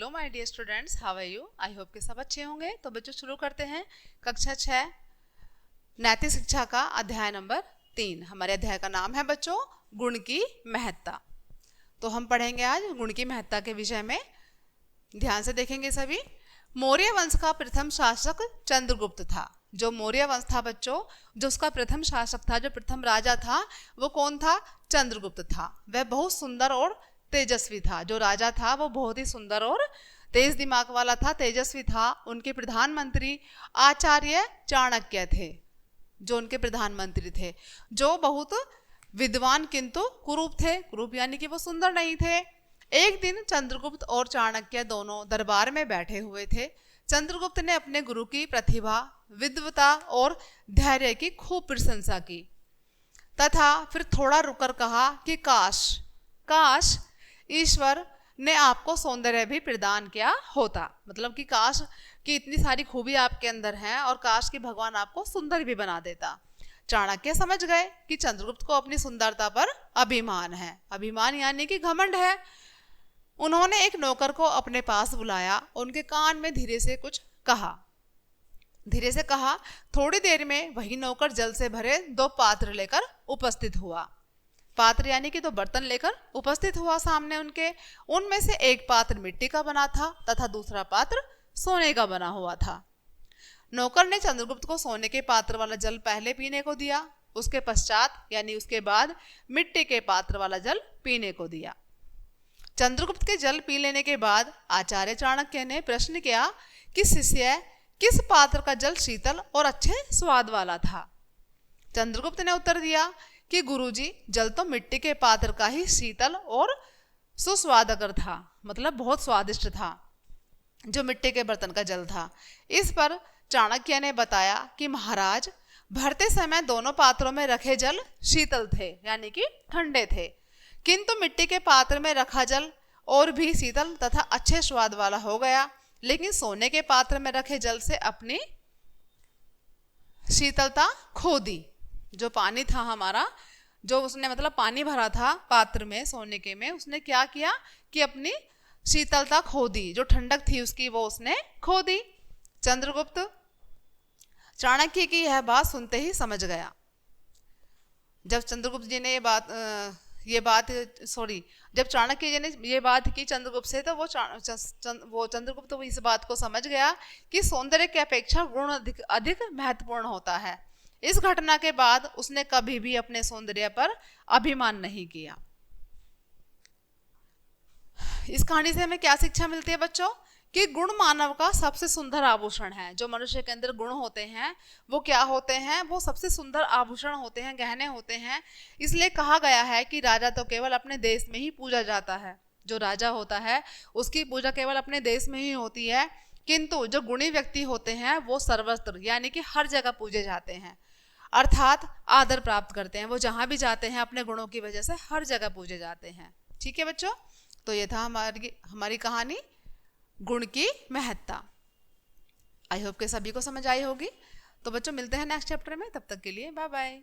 Hello my dear students, how are you? I hope कि सब अच्छे होंगे। तो बच्चों शुरू करते हैं कक्षा 6 नैतिक शिक्षा का अध्याय नंबर 3। हमारे अध्याय का नाम है बच्चों गुण की महत्ता। तो हम पढ़ेंगे आज गुण की महत्ता के विषय में। ध्यान से देखेंगे सभी। मौर्य वंश का प्रथम शासक चंद्रगुप्त था। जो मौर्य वंश था बच्चों, जो उसका प्रथम शासक था, जो प्रथम राजा था, वो कौन था? चंद्रगुप्त था। वह बहुत सुंदर और तेजस्वी था। जो राजा था वो बहुत ही सुंदर और तेज दिमाग वाला था, तेजस्वी था। उनके प्रधानमंत्री आचार्य चाणक्य थे, जो उनके प्रधानमंत्री थे, जो बहुत विद्वान किंतु कुरूप थे। कुरूप यानी कि वो सुंदर नहीं थे। एक दिन चंद्रगुप्त और चाणक्य दोनों दरबार में बैठे हुए थे। चंद्रगुप्त ने अपने गुरु की प्रतिभा, विद्वता और धैर्य की खूब प्रशंसा की तथा फिर थोड़ा रुककर कहा कि काश ईश्वर ने आपको सौंदर्य भी प्रदान किया होता। मतलब कि काश कि इतनी सारी खूबी आपके अंदर है और काश कि भगवान आपको सुंदर भी बना देता। चाणक्य समझ गए कि चंद्रगुप्त को अपनी सुंदरता पर अभिमान है। अभिमान यानी कि घमंड है। उन्होंने एक नौकर को अपने पास बुलाया, उनके कान में धीरे से कुछ कहा। थोड़ी देर में वही नौकर जल से भरे 2 पात्र लेकर उपस्थित हुआ। पात्र यानी कि 2 बर्तन लेकर उपस्थित हुआ सामने उनके। उनमें से एक पात्र मिट्टी का बना था तथा दूसरा पात्र सोने का बना हुआ था। नौकर ने चंद्रगुप्त को सोने के पात्र वाला जल पहले पीने को दिया, उसके पश्चात यानी उसके बाद मिट्टी के पात्र वाला जल पीने को दिया। चंद्रगुप्त के जल पी लेने के बाद आचार्य चाणक्य ने प्रश्न किया कि शिष्य, किस पात्र का जल शीतल और अच्छे स्वाद वाला था? चंद्रगुप्त ने उत्तर दिया कि गुरुजी, जल तो मिट्टी के पात्र का ही शीतल और सुस्वादकर था, मतलब बहुत स्वादिष्ट था, जो मिट्टी के बर्तन का जल था। इस पर चाणक्य ने बताया कि महाराज, भरते समय दोनों पात्रों में रखे जल शीतल थे यानी कि ठंडे थे, किंतु मिट्टी के पात्र में रखा जल और भी शीतल तथा अच्छे स्वाद वाला हो गया। लेकिन सोने के पात्र में रखे जल से अपनी शीतलता खो दी। जो पानी था हमारा, जो उसने मतलब पानी भरा था पात्र में सोने के में, उसने क्या किया कि अपनी शीतलता खो दी। जो ठंडक थी उसकी वो उसने खो दी। चंद्रगुप्त चाणक्य की यह बात सुनते ही समझ गया। जब चंद्रगुप्त जी ने जब चाणक्य जी ने ये बात की चंद्रगुप्त से, तो वो चंद्रगुप्त इस बात को समझ गया कि सौंदर्य की अपेक्षा गुण अधिक महत्वपूर्ण होता है। इस घटना के बाद उसने कभी भी अपने सौंदर्य पर अभिमान नहीं किया। इस कहानी से हमें क्या शिक्षा मिलती है बच्चों? कि गुण मानव का सबसे सुंदर आभूषण है। जो मनुष्य के अंदर गुण होते हैं वो क्या होते हैं? वो सबसे सुंदर आभूषण होते हैं, गहने होते हैं। इसलिए कहा गया है कि राजा तो केवल अपने देश में ही पूजा जाता है। जो राजा होता है उसकी पूजा केवल अपने देश में ही होती है, किंतु जो गुणी व्यक्ति होते हैं वो सर्वत्र यानी कि हर जगह पूजे जाते हैं, अर्थात आदर प्राप्त करते हैं। वो जहां भी जाते हैं अपने गुणों की वजह से हर जगह पूजे जाते हैं। ठीक है बच्चों, तो ये था हमारी कहानी गुण की महत्ता। आई होप के सभी को समझ आई होगी। तो बच्चों मिलते हैं नेक्स्ट चैप्टर में, तब तक के लिए बाय बाय।